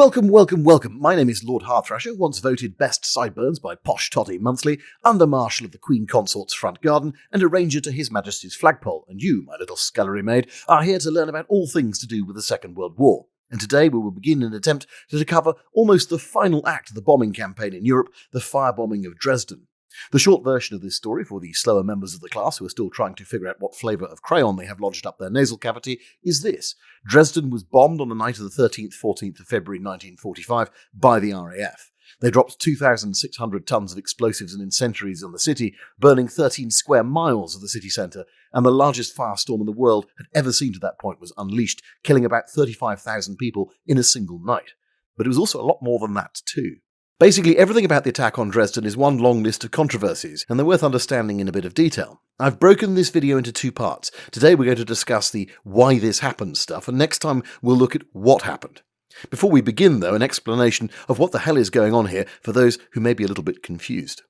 Welcome. My name is Lord HardThrasher, once voted Best Sideburns by Posh Toddy Monthly, Under Marshal of the Queen Consort's front garden, and a ranger to His Majesty's flagpole. And you, my little scullery maid, are here to learn about all things to do with the Second World War. And today we will begin an attempt to cover almost the final act of the bombing campaign in Europe, the firebombing of Dresden. The short version of this story, for the slower members of the class who are still trying to figure out what flavour of crayon they have lodged up their nasal cavity, is this. Dresden was bombed on the night of the 13th-14th of February 1945 by the RAF. They dropped 2,600 tons of explosives and incendiaries on the city, burning 13 square miles of the city centre, and the largest firestorm in the world had ever seen to that point was unleashed, killing about 35,000 people in a single night. But it was also a lot more than that too. Basically, everything about the attack on Dresden is one long list of controversies, and they're worth understanding in a bit of detail. I've broken this video into two parts. Today we're going to discuss the why this happened stuff, and next time we'll look at what happened. Before we begin, though, an explanation of what the hell is going on here for those who may be a little bit confused.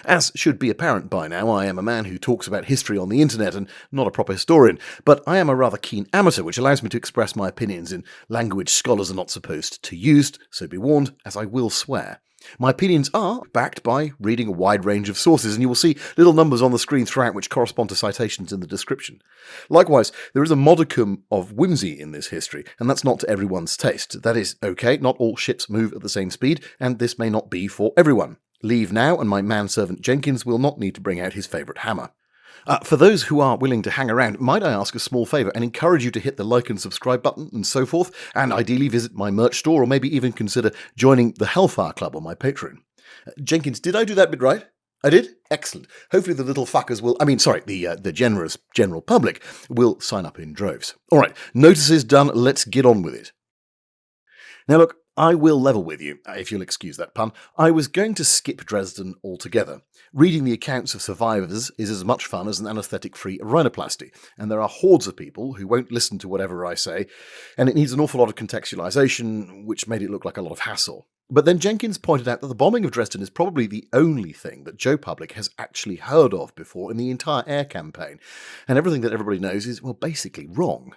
As should be apparent by now, I am a man who talks about history on the internet and not a proper historian, but I am a rather keen amateur, which allows me to express my opinions in language scholars are not supposed to use, so be warned, as I will swear. My opinions are backed by reading a wide range of sources, and you will see little numbers on the screen throughout which correspond to citations in the description. Likewise, there is a modicum of whimsy in this history, and that's not to everyone's taste. That is okay, not all ships move at the same speed, and this may not be for everyone. Leave now, and my manservant Jenkins will not need to bring out his favourite hammer. For those who are willing to hang around, might I ask a small favour and encourage you to hit the like and subscribe button and so forth, and ideally visit my merch store or maybe even consider joining the Hellfire Club on my Patreon. Jenkins, did I do that bit right? I did? Excellent. Hopefully the little fuckers will, the generous general public will sign up in droves. Alright, notices done, let's get on with it. Now look, I will level with you, if you'll excuse that pun. I was going to skip Dresden altogether. Reading the accounts of survivors is as much fun as an anaesthetic-free rhinoplasty, and there are hordes of people who won't listen to whatever I say, and it needs an awful lot of contextualisation, which made it look like a lot of hassle. But then Jenkins pointed out that the bombing of Dresden is probably the only thing that Joe Public has actually heard of before in the entire air campaign, and everything that everybody knows is, well, basically wrong.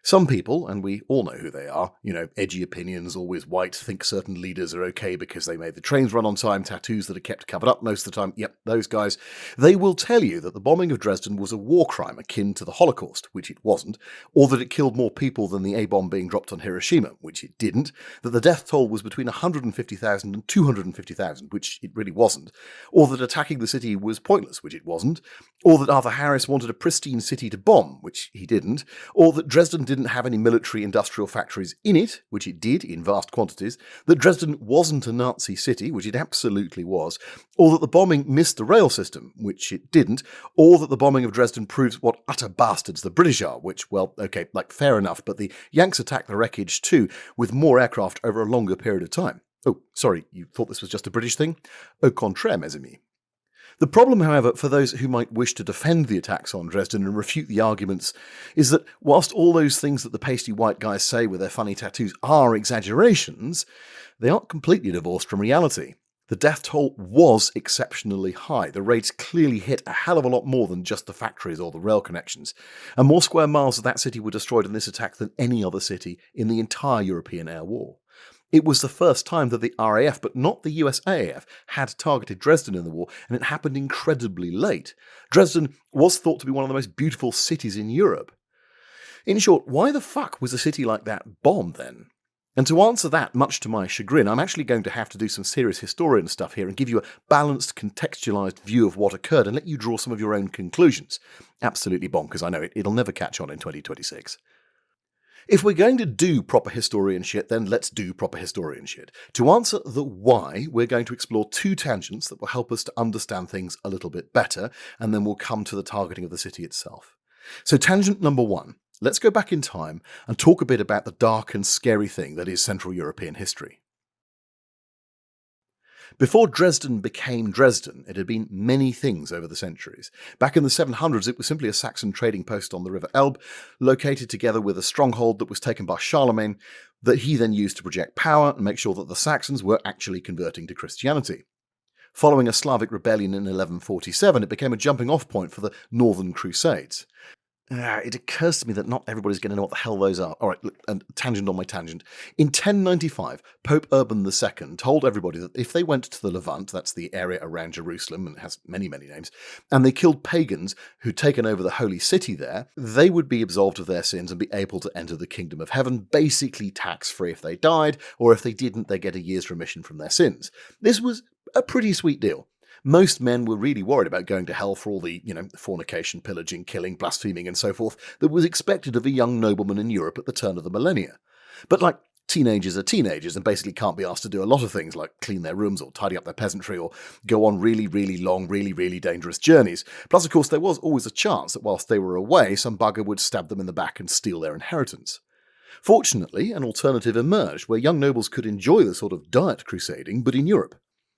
Some people, and we all know who they are, edgy opinions, always white, think certain leaders are okay because they made the trains run on time, tattoos that are kept covered up most of the time, yep, those guys, they will tell you that the bombing of Dresden was a war crime akin to the Holocaust, which it wasn't, or that it killed more people than the A-bomb being dropped on Hiroshima, which it didn't, that the death toll was between 150,000 and 250,000, which it really wasn't, or that attacking the city was pointless, which it wasn't, or that Arthur Harris wanted a pristine city to bomb, which he didn't, or that Dresden didn't have any military industrial factories in it, which it did in vast quantities, that Dresden wasn't a Nazi city, which it absolutely was, or that the bombing missed the rail system, which it didn't, or that the bombing of Dresden proves what utter bastards the British are, which, well, okay, fair enough, but the Yanks attacked the wreckage too, with more aircraft over a longer period of time. Oh, sorry, you thought this was just a British thing? Au contraire, mes amis. The problem, however, for those who might wish to defend the attacks on Dresden and refute the arguments, is that whilst all those things that the pasty white guys say with their funny tattoos are exaggerations, they aren't completely divorced from reality. The death toll was exceptionally high. The raids clearly hit a hell of a lot more than just the factories or the rail connections, and more square miles of that city were destroyed in this attack than any other city in the entire European air war. It was the first time that the RAF, but not the USAAF, had targeted Dresden in the war, and it happened incredibly late. Dresden was thought to be one of the most beautiful cities in Europe. In short, why the fuck was a city like that bombed then? And to answer that, much to my chagrin, I'm actually going to have to do some serious historian stuff here and give you a balanced, contextualised view of what occurred and let you draw some of your own conclusions. Absolutely bonkers, I know, it'll never catch on in 2026. If we're going to do proper historian shit, then let's do proper historian shit. To answer the why, we're going to explore two tangents that will help us to understand things a little bit better, and then we'll come to the targeting of the city itself. So tangent number one, let's go back in time and talk a bit about the dark and scary thing that is Central European history. Before Dresden became Dresden, it had been many things over the centuries. Back in the 700s, it was simply a Saxon trading post on the River Elbe, located together with a stronghold that was taken by Charlemagne, that he then used to project power and make sure that the Saxons were actually converting to Christianity. Following a Slavic rebellion in 1147, it became a jumping-off point for the Northern Crusades. It occurs to me that not everybody's going to know what the hell those are. All right, look, and tangent on my tangent. In 1095, Pope Urban II told everybody that if they went to the Levant, that's the area around Jerusalem, and it has many, many names, and they killed pagans who'd taken over the holy city there, they would be absolved of their sins and be able to enter the kingdom of heaven, basically tax-free if they died, or if they didn't, they get a year's remission from their sins. This was a pretty sweet deal. Most men were really worried about going to hell for all the, fornication, pillaging, killing, blaspheming, and so forth that was expected of a young nobleman in Europe at the turn of the millennia. But teenagers are teenagers and basically can't be asked to do a lot of things like clean their rooms or tidy up their peasantry or go on really, really long, really, really dangerous journeys. Plus, of course, there was always a chance that whilst they were away, some bugger would stab them in the back and steal their inheritance. Fortunately, an alternative emerged where young nobles could enjoy the sort of diet crusading, but in Europe.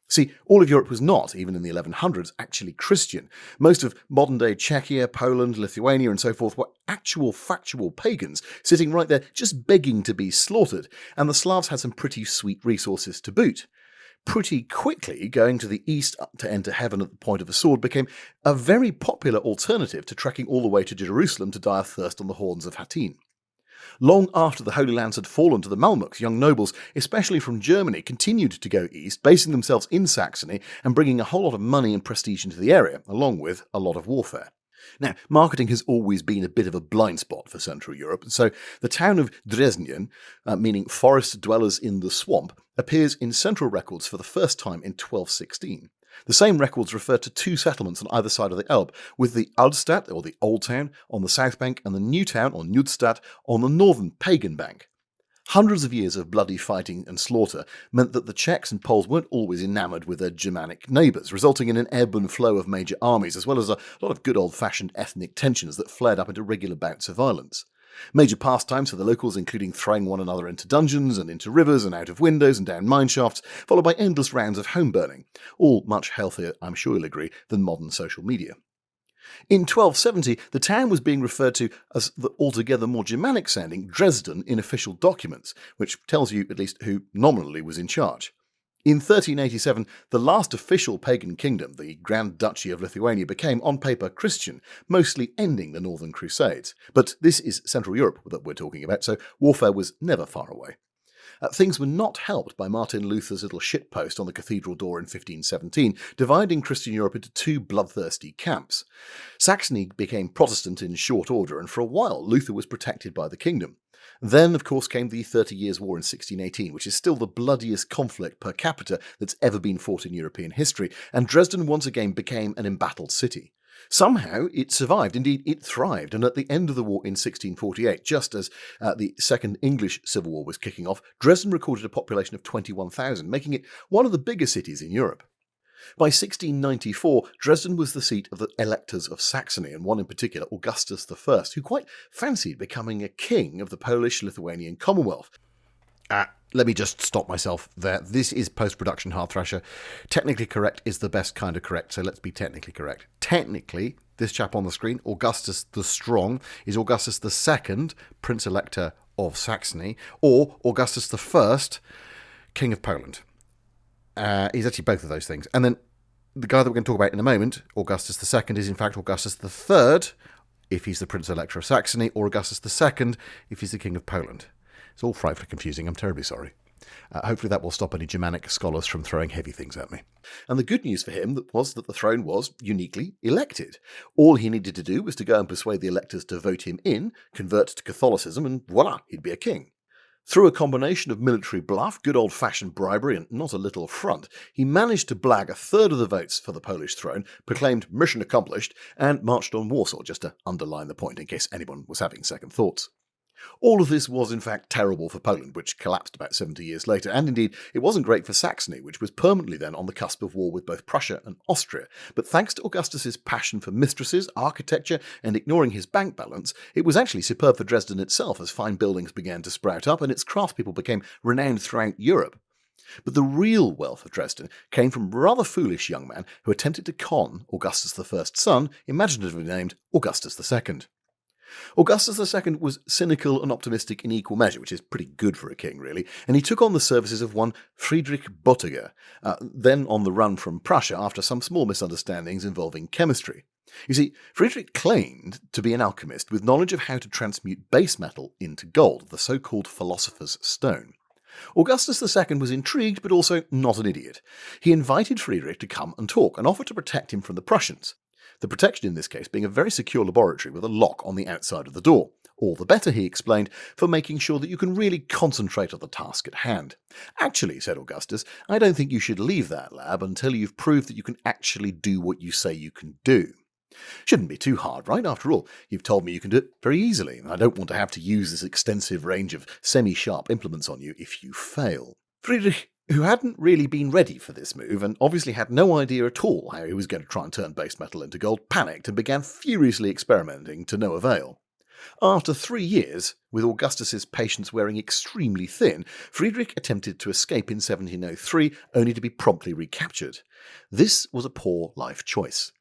See, all of Europe was not, even in the 1100s, actually Christian. Most of modern-day Czechia, Poland, Lithuania, and so forth were actual factual pagans, sitting right there just begging to be slaughtered, and the Slavs had some pretty sweet resources to boot. Pretty quickly, going to the east to enter heaven at the point of a sword became a very popular alternative to trekking all the way to Jerusalem to die of thirst on the horns of Hattin. Long after the Holy Lands had fallen to the Malmuks, young nobles, especially from Germany, continued to go east, basing themselves in Saxony and bringing a whole lot of money and prestige into the area, along with a lot of warfare. Now, marketing has always been a bit of a blind spot for Central Europe, so the town of Dresden, meaning forest dwellers in the swamp, appears in central records for the first time in 1216. The same records refer to two settlements on either side of the Elbe, with the Altstadt, or the Old Town, on the south bank, and the New Town, or Nudstadt, on the northern pagan bank. Hundreds of years of bloody fighting and slaughter meant that the Czechs and Poles weren't always enamoured with their Germanic neighbours, resulting in an ebb and flow of major armies, as well as a lot of good old-fashioned ethnic tensions that flared up into regular bouts of violence. Major pastimes for the locals including throwing one another into dungeons and into rivers and out of windows and down mineshafts, followed by endless rounds of home burning, all much healthier, I'm sure you'll agree, than modern social media. In 1270, the town was being referred to as the altogether more Germanic-sounding Dresden in official documents, which tells you at least who nominally was in charge. In 1387, the last official pagan kingdom, the Grand Duchy of Lithuania, became, on paper, Christian, mostly ending the Northern Crusades. But this is Central Europe that we're talking about, so warfare was never far away. Things were not helped by Martin Luther's little shitpost on the cathedral door in 1517, dividing Christian Europe into two bloodthirsty camps. Saxony became Protestant in short order, and for a while Luther was protected by the kingdom. Then, of course, came the 30 Years' War in 1618, which is still the bloodiest conflict per capita that's ever been fought in European history, and Dresden once again became an embattled city. Somehow it survived, indeed it thrived, and at the end of the war in 1648, just as the Second English Civil War was kicking off, Dresden recorded a population of 21,000, making it one of the bigger cities in Europe. By 1694, Dresden was the seat of the electors of Saxony, and one in particular, Augustus I, who quite fancied becoming a king of the Polish-Lithuanian Commonwealth. Let me just stop myself there. This is post-production HardThrasher. Technically correct is the best kind of correct, so let's be technically correct. Technically, this chap on the screen, Augustus the Strong, is Augustus II, Prince-Elector of Saxony, or Augustus I, King of Poland. He's actually both of those things. And then the guy that we're going to talk about in a moment, Augustus II, is in fact Augustus III, if he's the Prince-Elector of Saxony, or Augustus II, if he's the King of Poland. It's all frightfully confusing. I'm terribly sorry. Hopefully that will stop any Germanic scholars from throwing heavy things at me. And the good news for him was that the throne was uniquely elected. All he needed to do was to go and persuade the electors to vote him in, convert to Catholicism, and voila, he'd be a king. Through a combination of military bluff, good old-fashioned bribery, and not a little front, he managed to blag a third of the votes for the Polish throne, proclaimed mission accomplished, and marched on Warsaw, just to underline the point in case anyone was having second thoughts. All of this was in fact terrible for Poland, which collapsed about 70 years later, and indeed it wasn't great for Saxony, which was permanently then on the cusp of war with both Prussia and Austria. But thanks to Augustus's passion for mistresses, architecture, and ignoring his bank balance, it was actually superb for Dresden itself as fine buildings began to sprout up and its craftspeople became renowned throughout Europe. But the real wealth of Dresden came from a rather foolish young man who attempted to con Augustus I's son, imaginatively named Augustus II. Augustus II was cynical and optimistic in equal measure, which is pretty good for a king, really, and he took on the services of one Friedrich Bottger, then on the run from Prussia after some small misunderstandings involving chemistry. You see, Friedrich claimed to be an alchemist with knowledge of how to transmute base metal into gold, the so-called philosopher's stone. Augustus II was intrigued, but also not an idiot. He invited Friedrich to come and talk and offered to protect him from the Prussians. The protection in this case being a very secure laboratory with a lock on the outside of the door. All the better, he explained, for making sure that you can really concentrate on the task at hand. Actually, said Augustus, I don't think you should leave that lab until you've proved that you can actually do what you say you can do. Shouldn't be too hard, right? After all, you've told me you can do it very easily. I don't want to have to use this extensive range of semi-sharp implements on you if you fail. Friedrich, who hadn't really been ready for this move and obviously had no idea at all how he was going to try and turn base metal into gold, panicked and began furiously experimenting to no avail. After 3 years, with Augustus's patience wearing extremely thin, Friedrich attempted to escape in 1703, only to be promptly recaptured. This was a poor life choice.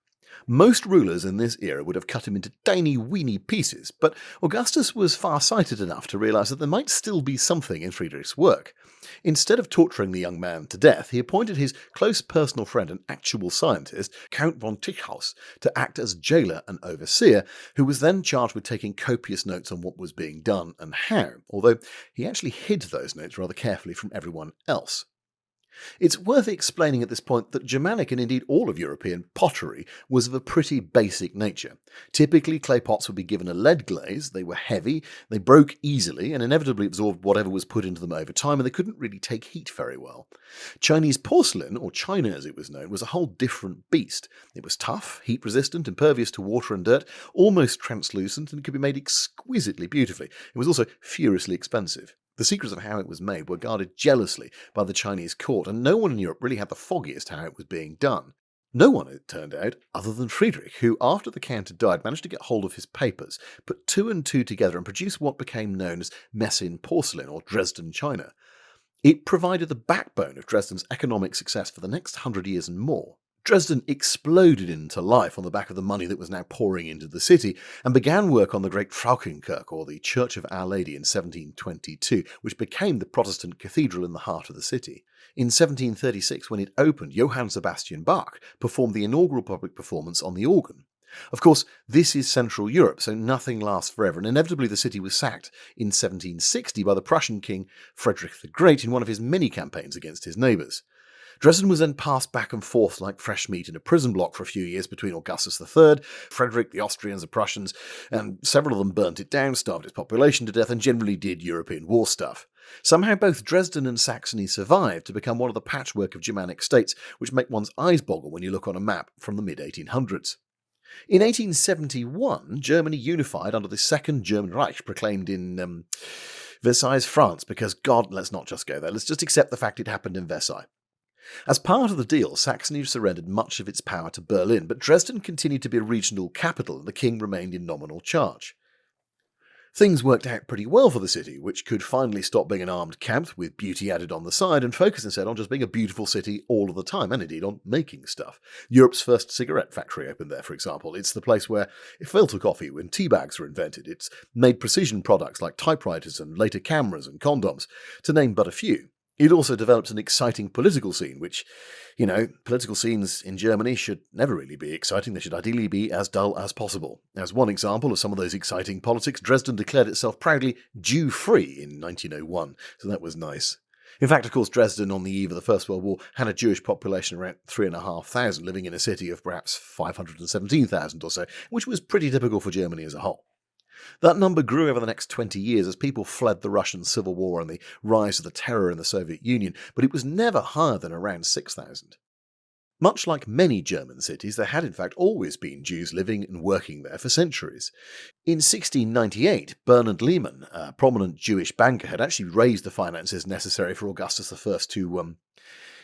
Most rulers in this era would have cut him into tiny, weeny pieces, but Augustus was far-sighted enough to realise that there might still be something in Friedrich's work. Instead of torturing the young man to death, he appointed his close personal friend and actual scientist, Count von Tichhaus, to act as jailer and overseer, who was then charged with taking copious notes on what was being done and how, although he actually hid those notes rather carefully from everyone else. It's worth explaining at this point that Germanic and indeed all of European pottery was of a pretty basic nature. Typically, clay pots would be given a lead glaze, they were heavy, they broke easily and inevitably absorbed whatever was put into them over time, and they couldn't really take heat very well. Chinese porcelain, or China as it was known, was a whole different beast. It was tough, heat-resistant, impervious to water and dirt, almost translucent, and could be made exquisitely beautifully. It was also furiously expensive. The secrets of how it was made were guarded jealously by the Chinese court, and no one in Europe really had the foggiest how it was being done. No one, it turned out, other than Friedrich, who, after the Count had died, managed to get hold of his papers, put 2 and 2 together and produce what became known as Messine porcelain, or Dresden china. It provided the backbone of Dresden's economic success for the next 100 years and more. Dresden exploded into life on the back of the money that was now pouring into the city, and began work on the great Frauenkirche, or the Church of Our Lady, in 1722, which became the Protestant cathedral in the heart of the city. In 1736, when it opened, Johann Sebastian Bach performed the inaugural public performance on the organ. Of course, this is Central Europe, so nothing lasts forever, and inevitably the city was sacked in 1760 by the Prussian king Frederick the Great in one of his many campaigns against his neighbours. Dresden was then passed back and forth like fresh meat in a prison block for a few years between Augustus III, Frederick, the Austrians, the Prussians, and several of them burnt it down, starved its population to death, and generally did European war stuff. Somehow both Dresden and Saxony survived to become one of the patchwork of Germanic states which make one's eyes boggle when you look on a map from the mid-1800s. In 1871, Germany unified under the Second German Reich, proclaimed in Versailles, France, because God, let's not just go there, let's just accept the fact it happened in Versailles. As part of the deal, Saxony surrendered much of its power to Berlin, but Dresden continued to be a regional capital and the king remained in nominal charge. Things worked out pretty well for the city, which could finally stop being an armed camp with beauty added on the side and focus instead on just being a beautiful city all of the time, and indeed on making stuff. Europe's first cigarette factory opened there, for example. It's the place where filter coffee and tea bags were invented. It's made precision products like typewriters and later cameras and condoms, to name but a few. It also developed an exciting political scene, which, political scenes in Germany should never really be exciting. They should ideally be as dull as possible. As one example of some of those exciting politics, Dresden declared itself proudly Jew-free in 1901, so that was nice. In fact, of course, Dresden on the eve of the First World War had a Jewish population around 3,500 living in a city of perhaps 517,000 or so, which was pretty typical for Germany as a whole. That number grew over the next 20 years as people fled the Russian Civil War and the rise of the terror in the Soviet Union, but it was never higher than around 6,000. Much like many German cities, there had in fact always been Jews living and working there for centuries. In 1698, Bernhard Lehmann, a prominent Jewish banker, had actually raised the finances necessary for Augustus I to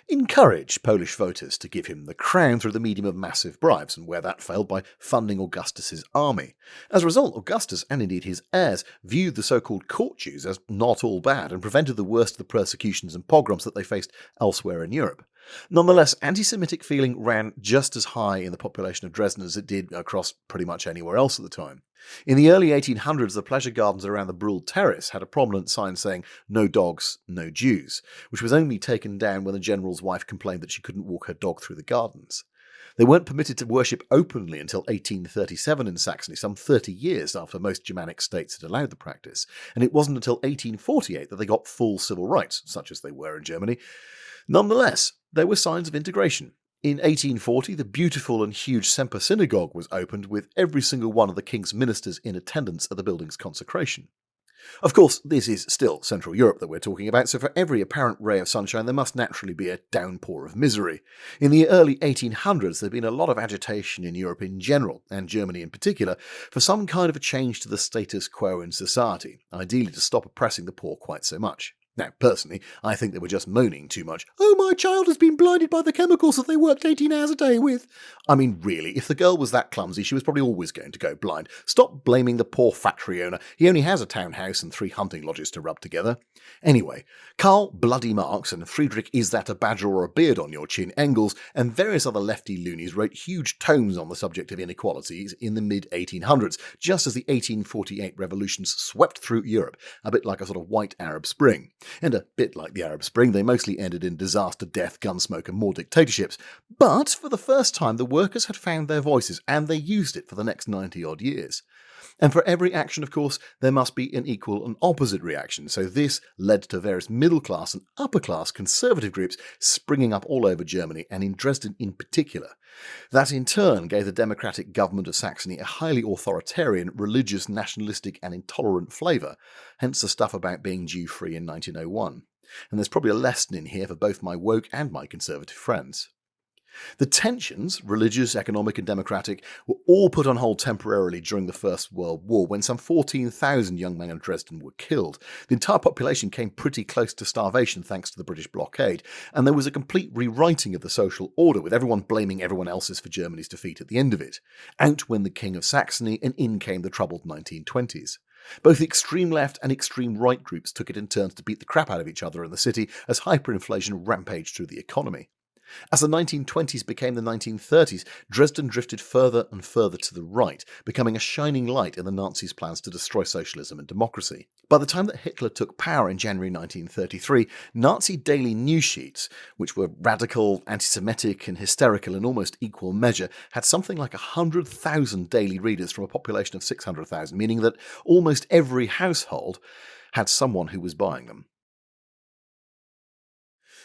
encourage Polish voters to give him the crown through the medium of massive bribes, and where that failed, by funding Augustus's army. As a result, Augustus, and indeed his heirs, viewed the so-called court Jews as not all bad, and prevented the worst of the persecutions and pogroms that they faced elsewhere in Europe. Nonetheless, anti-Semitic feeling ran just as high in the population of Dresden as it did across pretty much anywhere else at the time. In the early 1800s, the pleasure gardens around the Brule Terrace had a prominent sign saying, "No dogs, no Jews," which was only taken down when the general's wife complained that she couldn't walk her dog through the gardens. They weren't permitted to worship openly until 1837 in Saxony, some 30 years after most Germanic states had allowed the practice, and it wasn't until 1848 that they got full civil rights, such as they were in Germany. Nonetheless, there were signs of integration. In 1840, the beautiful and huge Semper Synagogue was opened, with every single one of the king's ministers in attendance at the building's consecration. Of course, this is still Central Europe that we're talking about, so for every apparent ray of sunshine there must naturally be a downpour of misery. In the early 1800s, there had been a lot of agitation in Europe in general, and Germany in particular, for some kind of a change to the status quo in society, ideally to stop oppressing the poor quite so much. Now, personally, I think they were just moaning too much. "Oh, my child has been blinded by the chemicals that they worked 18 hours a day with." I mean, really, if the girl was that clumsy, she was probably always going to go blind. Stop blaming the poor factory owner. He only has a townhouse and 3 hunting lodges to rub together. Anyway, Karl Bloody Marx and Friedrich Is That a Badger or a Beard on Your Chin Engels and various other lefty loonies wrote huge tomes on the subject of inequalities in the mid-1800s, just as the 1848 revolutions swept through Europe, a bit like a sort of white Arab Spring. And a bit like the Arab Spring, they mostly ended in disaster, death, gunsmoke, and more dictatorships. But for the first time, the workers had found their voices, and they used it for the next 90-odd years. And for every action, of course, there must be an equal and opposite reaction, so this led to various middle-class and upper-class conservative groups springing up all over Germany, and in Dresden in particular. That in turn gave the democratic government of Saxony a highly authoritarian, religious, nationalistic and intolerant flavour, hence the stuff about being Jew-free in 1901. And there's probably a lesson in here for both my woke and my conservative friends. The tensions, religious, economic and democratic, were all put on hold temporarily during the First World War when some 14,000 young men in Dresden were killed. The entire population came pretty close to starvation thanks to the British blockade, and there was a complete rewriting of the social order, with everyone blaming everyone else's for Germany's defeat at the end of it. Out went the King of Saxony, and in came the troubled 1920s. Both extreme left and extreme right groups took it in turns to beat the crap out of each other in the city as hyperinflation rampaged through the economy. As the 1920s became the 1930s, Dresden drifted further and further to the right, becoming a shining light in the Nazis' plans to destroy socialism and democracy. By the time that Hitler took power in January 1933, Nazi daily news sheets, which were radical, anti-Semitic and hysterical in almost equal measure, had something like 100,000 daily readers from a population of 600,000, meaning that almost every household had someone who was buying them.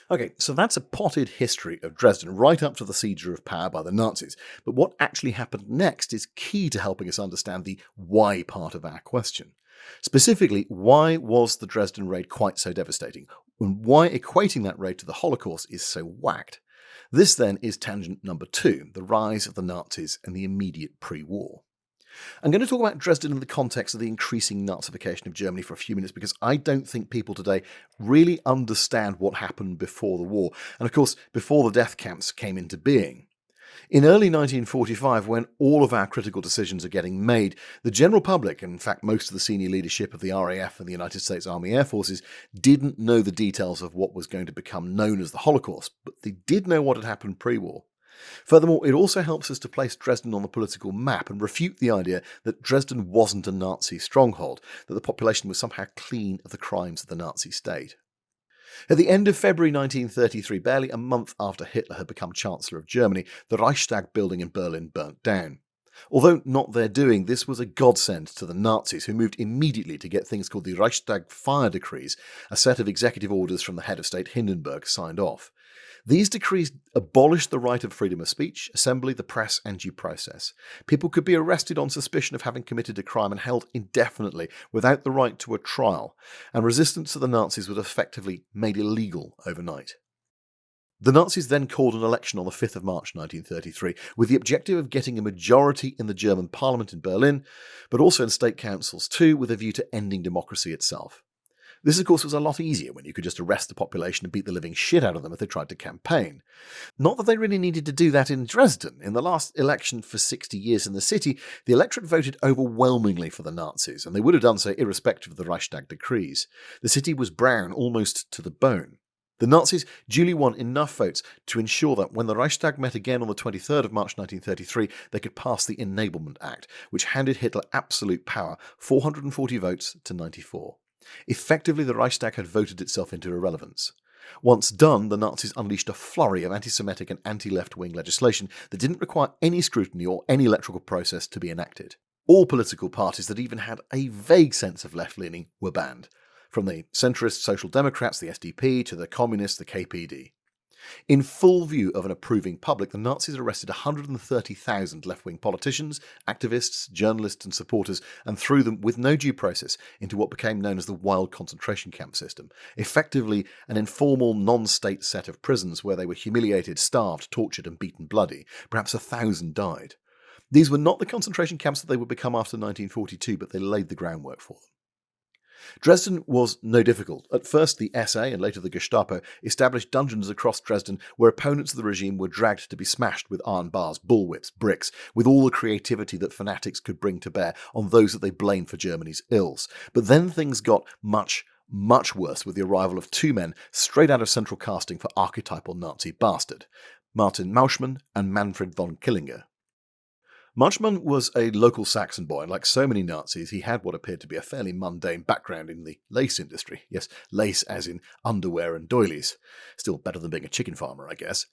Okay, so that's a potted history of Dresden, right up to the seizure of power by the Nazis. But what actually happened next is key to helping us understand the why part of our question. Specifically, why was the Dresden raid quite so devastating? And why equating that raid to the Holocaust is so whacked? This then is tangent number 2, the rise of the Nazis and the immediate pre-war. I'm going to talk about Dresden in the context of the increasing Nazification of Germany for a few minutes because I don't think people today really understand what happened before the war, and of course before the death camps came into being. In early 1945, when all of our critical decisions are getting made, the general public, and in fact most of the senior leadership of the RAF and the United States Army Air Forces, didn't know the details of what was going to become known as the Holocaust, but they did know what had happened pre-war. Furthermore, it also helps us to place Dresden on the political map and refute the idea that Dresden wasn't a Nazi stronghold, that the population was somehow clean of the crimes of the Nazi state. At the end of February 1933, barely a month after Hitler had become Chancellor of Germany, the Reichstag building in Berlin burnt down. Although not their doing, this was a godsend to the Nazis, who moved immediately to get things called the Reichstag Fire Decrees, a set of executive orders from the head of state Hindenburg, signed off. These decrees abolished the right of freedom of speech, assembly, the press, and due process. People could be arrested on suspicion of having committed a crime and held indefinitely without the right to a trial, and resistance to the Nazis was effectively made illegal overnight. The Nazis then called an election on the 5th of March 1933 with the objective of getting a majority in the German parliament in Berlin, but also in state councils too, with a view to ending democracy itself. This, of course, was a lot easier when you could just arrest the population and beat the living shit out of them if they tried to campaign. Not that they really needed to do that in Dresden. In the last election for 60 years in the city, the electorate voted overwhelmingly for the Nazis, and they would have done so irrespective of the Reichstag decrees. The city was brown almost to the bone. The Nazis duly won enough votes to ensure that when the Reichstag met again on the 23rd of March 1933, they could pass the Enablement Act, which handed Hitler absolute power, 440 votes to 94. Effectively, the Reichstag had voted itself into irrelevance. Once done, the Nazis unleashed a flurry of anti-Semitic and anti-left-wing legislation that didn't require any scrutiny or any electoral process to be enacted. All political parties that even had a vague sense of left-leaning were banned, from the centrist Social Democrats, the SDP, to the Communists, the KPD. In full view of an approving public, the Nazis arrested 130,000 left-wing politicians, activists, journalists and supporters and threw them with no due process into what became known as the Wild Concentration Camp system, effectively an informal, non-state set of prisons where they were humiliated, starved, tortured and beaten bloody. Perhaps 1,000 died. These were not the concentration camps that they would become after 1942, but they laid the groundwork for them. Dresden was no difficult. At first, the SA and later the Gestapo established dungeons across Dresden where opponents of the regime were dragged to be smashed with iron bars, bullwhips, bricks, with all the creativity that fanatics could bring to bear on those that they blamed for Germany's ills. But then things got much worse with the arrival of two men straight out of central casting for archetypal Nazi bastard, Martin Mauschmann and Manfred von Killinger. Mauschmann was a local Saxon boy, and like so many Nazis, he had what appeared to be a fairly mundane background in the lace industry. Yes, lace as in underwear and doilies. Still better than being a chicken farmer, I guess.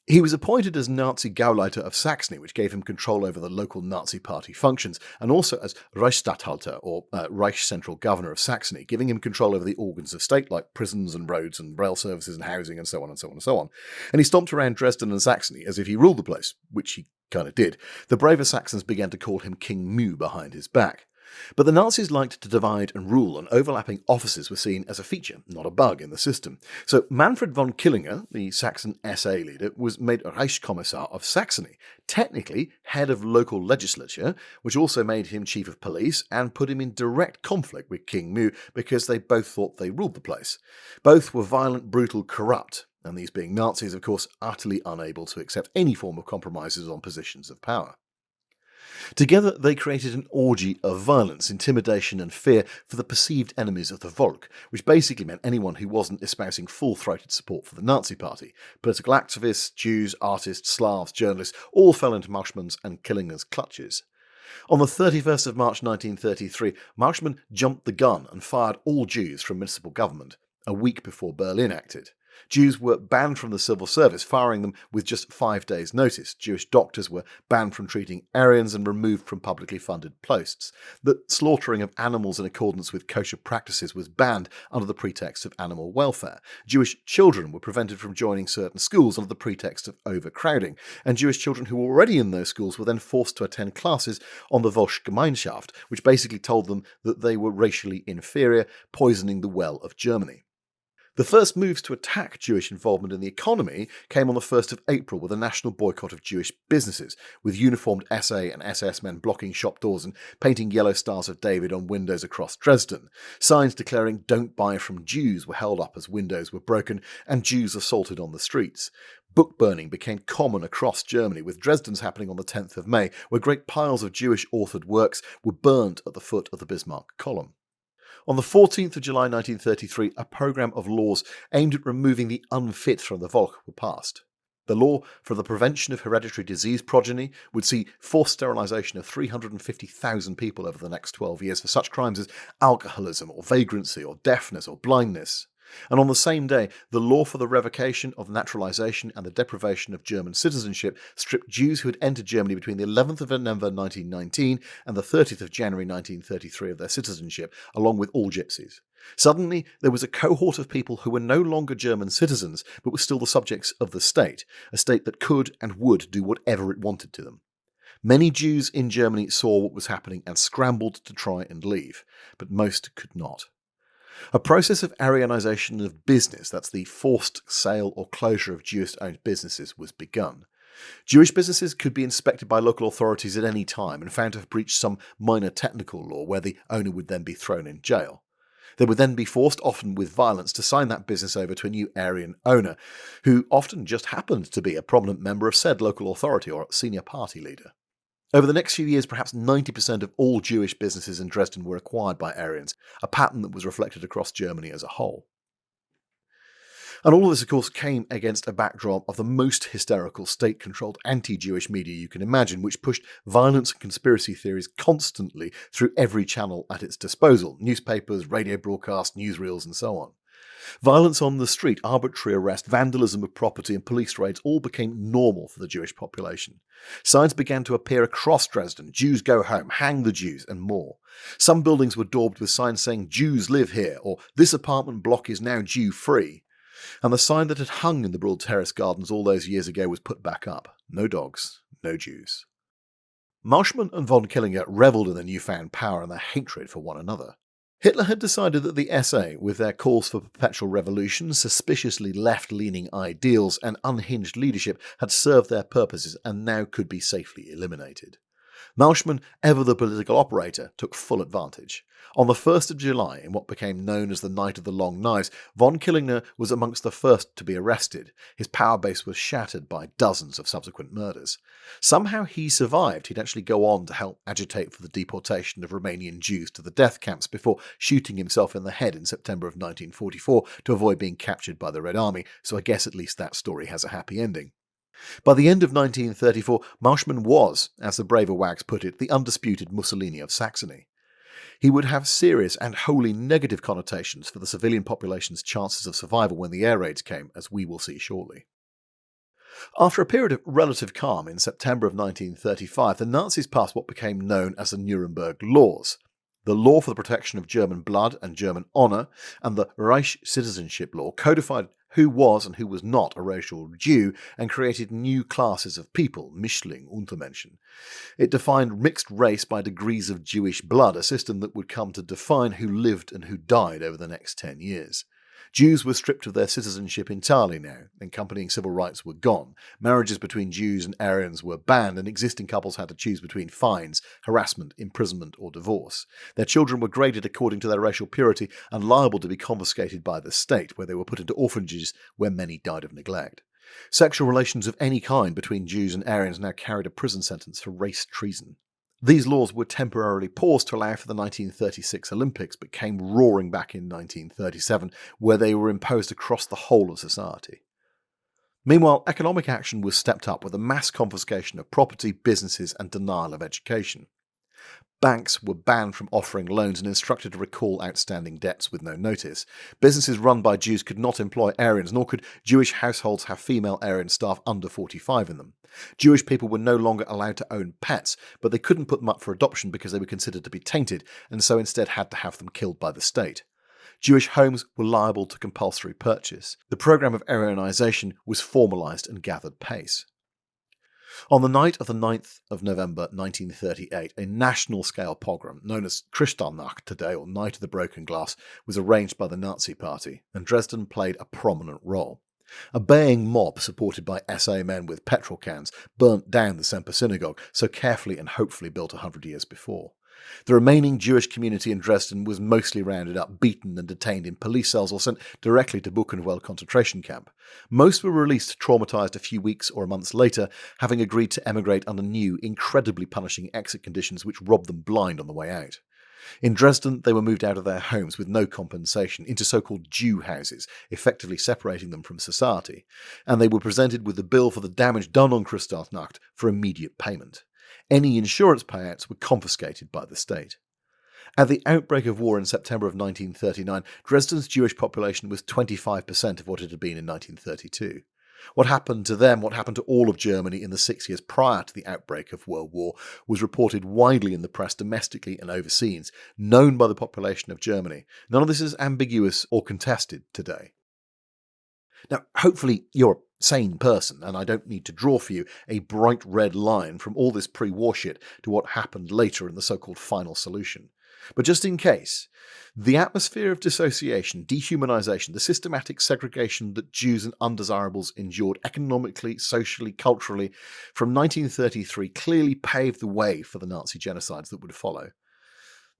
He was appointed as Nazi Gauleiter of Saxony, which gave him control over the local Nazi party functions, and also as Reichsstatthalter, or Reich Central Governor of Saxony, giving him control over the organs of state like prisons and roads and rail services and housing and so on and so on and so on. And he stomped around Dresden and Saxony as if he ruled the place, which he kind of did. The braver Saxons began to call him King Mu behind his back. But the Nazis liked to divide and rule, and overlapping offices were seen as a feature, not a bug in the system. So Manfred von Killinger, the Saxon SA leader, was made Reichskommissar of Saxony, technically head of local legislature, which also made him chief of police and put him in direct conflict with King Mu because they both thought they ruled the place. Both were violent, brutal, corrupt, and these being Nazis, of course, utterly unable to accept any form of compromises on positions of power. Together, they created an orgy of violence, intimidation and fear for the perceived enemies of the Volk, which basically meant anyone who wasn't espousing full-throated support for the Nazi Party. Political activists, Jews, artists, Slavs, journalists, all fell into Mauschmann's and Killinger's clutches. On the 31st of March 1933, Mauschmann jumped the gun and fired all Jews from municipal government, a week before Berlin acted. Jews were banned from the civil service, firing them with just 5 days' notice. Jewish doctors were banned from treating Aryans and removed from publicly funded posts. The slaughtering of animals in accordance with kosher practices was banned under the pretext of animal welfare. Jewish children were prevented from joining certain schools under the pretext of overcrowding, and Jewish children who were already in those schools were then forced to attend classes on the Volksgemeinschaft, which basically told them that they were racially inferior, poisoning the well of Germany. The first moves to attack Jewish involvement in the economy came on the 1st of April with a national boycott of Jewish businesses, with uniformed SA and SS men blocking shop doors and painting yellow stars of David on windows across Dresden. Signs declaring "Don't buy from Jews" were held up as windows were broken and Jews assaulted on the streets. Book burning became common across Germany, with Dresden's happening on the 10th of May, where great piles of Jewish-authored works were burnt at the foot of the Bismarck column. On the 14th of July 1933, a programme of laws aimed at removing the unfit from the Volk were passed. The law for the prevention of hereditary disease progeny would see forced sterilisation of 350,000 people over the next 12 years for such crimes as alcoholism or vagrancy or deafness or blindness. And on the same day, the law for the revocation of naturalisation and the deprivation of German citizenship stripped Jews who had entered Germany between the 11th of November 1919 and the 30th of January 1933 of their citizenship, along with all gypsies. Suddenly, there was a cohort of people who were no longer German citizens, but were still the subjects of the state, a state that could and would do whatever it wanted to them. Many Jews in Germany saw what was happening and scrambled to try and leave, but most could not. A process of Aryanization of business, that's the forced sale or closure of Jewish-owned businesses, was begun. Jewish businesses could be inspected by local authorities at any time and found to have breached some minor technical law where the owner would then be thrown in jail. They would then be forced, often with violence, to sign that business over to a new Aryan owner, who often just happened to be a prominent member of said local authority or senior party leader. Over the next few years, perhaps 90% of all Jewish businesses in Dresden were acquired by Aryans, a pattern that was reflected across Germany as a whole. And all of this, of course, came against a backdrop of the most hysterical state-controlled anti-Jewish media you can imagine, which pushed violence and conspiracy theories constantly through every channel at its disposal: newspapers, radio broadcasts, newsreels, and so on. Violence on the street, arbitrary arrest, vandalism of property, and police raids all became normal for the Jewish population. Signs began to appear across Dresden: Jews go home, hang the Jews, and more. Some buildings were daubed with signs saying Jews live here, or this apartment block is now Jew-free. And the sign that had hung in the Broad Terrace gardens all those years ago was put back up: no dogs, no Jews. Marshman and von Killinger revelled in their newfound power and their hatred for one another. Hitler had decided that the SA, with their calls for perpetual revolution, suspiciously left-leaning ideals, and unhinged leadership, had served their purposes and now could be safely eliminated. Marshman, ever the political operator, took full advantage. On the 1st of July, in what became known as the Night of the Long Knives, von Killinger was amongst the first to be arrested. His power base was shattered by dozens of subsequent murders. Somehow he survived. He'd actually go on to help agitate for the deportation of Romanian Jews to the death camps before shooting himself in the head in September of 1944 to avoid being captured by the Red Army, so I guess at least that story has a happy ending. By the end of 1934, Marshman was, as the braver wags put it, the undisputed Mussolini of Saxony. He would have serious and wholly negative connotations for the civilian population's chances of survival when the air raids came, as we will see shortly. After a period of relative calm in September of 1935, the Nazis passed what became known as the Nuremberg Laws, the law for the protection of German blood and German honour, and the Reich citizenship law codified who was and who was not a racial Jew and created new classes of people, Mischling, Untermenschen. It defined mixed race by degrees of Jewish blood, a system that would come to define who lived and who died over the next 10 years. Jews were stripped of their citizenship entirely now. Accompanying civil rights were gone. Marriages between Jews and Aryans were banned, and existing couples had to choose between fines, harassment, imprisonment, or divorce. Their children were graded according to their racial purity and liable to be confiscated by the state, where they were put into orphanages where many died of neglect. Sexual relations of any kind between Jews and Aryans now carried a prison sentence for race treason. These laws were temporarily paused to allow for the 1936 Olympics, but came roaring back in 1937, where they were imposed across the whole of society. Meanwhile, economic action was stepped up with a mass confiscation of property, businesses, and denial of education. Banks were banned from offering loans and instructed to recall outstanding debts with no notice. Businesses run by Jews could not employ Aryans, nor could Jewish households have female Aryan staff under 45 in them. Jewish people were no longer allowed to own pets, but they couldn't put them up for adoption because they were considered to be tainted, and so instead had to have them killed by the state. Jewish homes were liable to compulsory purchase. The program of Aryanization was formalized and gathered pace. On the night of the 9th of November 1938, a national-scale pogrom, known as Kristallnacht today, or Night of the Broken Glass, was arranged by the Nazi Party, and Dresden played a prominent role. A baying mob, supported by SA men with petrol cans, burnt down the Semper Synagogue, so carefully and hopefully built 100 years before. The remaining Jewish community in Dresden was mostly rounded up, beaten and detained in police cells or sent directly to Buchenwald concentration camp. Most were released traumatized a few weeks or months later, having agreed to emigrate under new, incredibly punishing exit conditions which robbed them blind on the way out. In Dresden, they were moved out of their homes with no compensation into so-called Jew houses, effectively separating them from society, and they were presented with the bill for the damage done on Kristallnacht for immediate payment. Any insurance payouts were confiscated by the state. At the outbreak of war in September of 1939, Dresden's Jewish population was 25% of what it had been in 1932. What happened to them, what happened to all of Germany in the 6 years prior to the outbreak of World War, was reported widely in the press domestically and overseas, known by the population of Germany. None of this is ambiguous or contested today. Now, hopefully you're a sane person, and I don't need to draw for you a bright red line from all this pre-war shit to what happened later in the so-called final solution. But just in case, the atmosphere of dissociation, dehumanization, the systematic segregation that Jews and undesirables endured economically, socially, culturally from 1933 clearly paved the way for the Nazi genocides that would follow.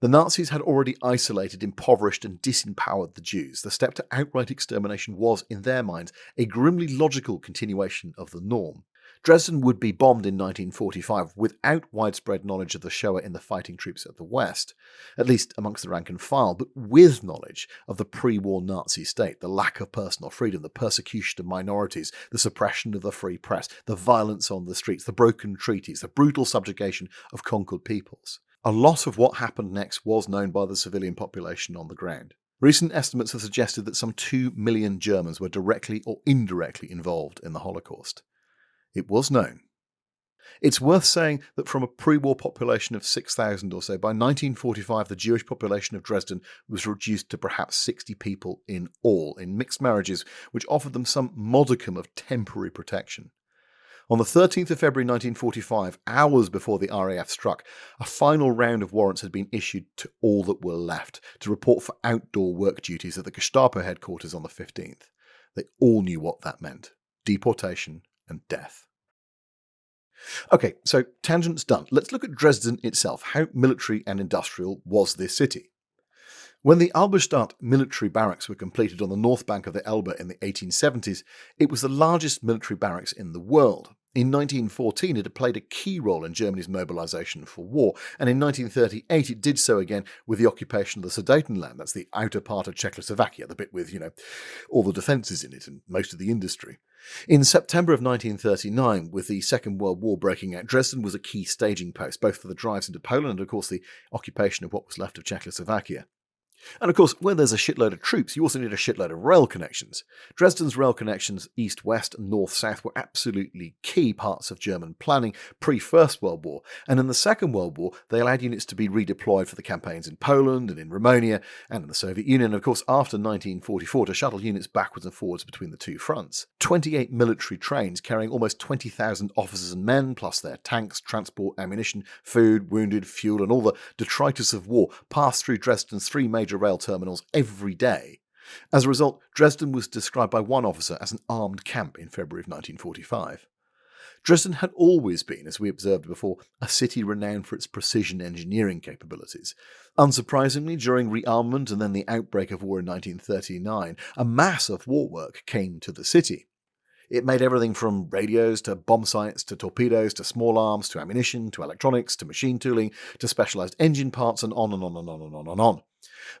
The Nazis had already isolated, impoverished and disempowered the Jews. The step to outright extermination was, in their minds, a grimly logical continuation of the norm. Dresden would be bombed in 1945 without widespread knowledge of the Shoah in the fighting troops of the West, at least amongst the rank and file, but with knowledge of the pre-war Nazi state, the lack of personal freedom, the persecution of minorities, the suppression of the free press, the violence on the streets, the broken treaties, the brutal subjugation of conquered peoples. A lot of what happened next was known by the civilian population on the ground. Recent estimates have suggested that some 2 million Germans were directly or indirectly involved in the Holocaust. It was known. It's worth saying that from a pre-war population of 6,000 or so, by 1945 the Jewish population of Dresden was reduced to perhaps 60 people in all, in mixed marriages, which offered them some modicum of temporary protection. On the 13th of February 1945, hours before the RAF struck, a final round of warrants had been issued to all that were left to report for outdoor work duties at the Gestapo headquarters on the 15th. They all knew what that meant: deportation and death. Okay, so tangents done. Let's look at Dresden itself. How military and industrial was this city? When the Alberstadt military barracks were completed on the north bank of the Elbe in the 1870s, it was the largest military barracks in the world. In 1914, it had played a key role in Germany's mobilization for war, and in 1938 it did so again with the occupation of the Sudetenland. That's the outer part of Czechoslovakia, the bit with, all the defences in it and most of the industry. In September of 1939, with the Second World War breaking out, Dresden was a key staging post, both for the drives into Poland and, of course, the occupation of what was left of Czechoslovakia. And of course, when there's a shitload of troops, you also need a shitload of rail connections. Dresden's rail connections east-west and north-south were absolutely key parts of German planning pre-First World War, and in the Second World War they allowed units to be redeployed for the campaigns in Poland and in Romania and in the Soviet Union, and of course after 1944 to shuttle units backwards and forwards between the two fronts. 28 military trains carrying almost 20,000 officers and men, plus their tanks, transport, ammunition, food, wounded, fuel and all the detritus of war passed through Dresden's three major rail terminals every day. As a result, Dresden was described by one officer as an armed camp in February of 1945. Dresden had always been, as we observed before, a city renowned for its precision engineering capabilities. Unsurprisingly, during rearmament and then the outbreak of war in 1939, a mass of war work came to the city. It made everything from radios to bomb sights to torpedoes to small arms to ammunition to electronics to machine tooling to specialised engine parts and on and on and on and on and on.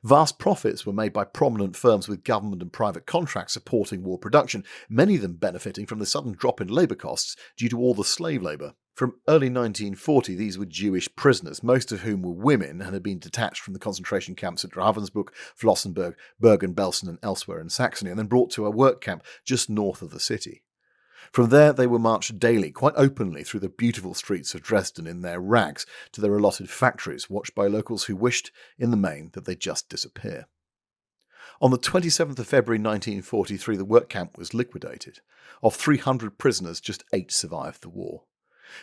Vast profits were made by prominent firms with government and private contracts supporting war production, many of them benefiting from the sudden drop in labour costs due to all the slave labour. From early 1940, these were Jewish prisoners, most of whom were women and had been detached from the concentration camps at Ravensbrück, Flossenbürg, Bergen-Belsen and elsewhere in Saxony, and then brought to a work camp just north of the city. From there they were marched daily, quite openly, through the beautiful streets of Dresden in their rags to their allotted factories, watched by locals who wished, in the main, that they'd just disappear. On the 27th of February 1943, the work camp was liquidated. Of 300 prisoners, just 8 survived the war.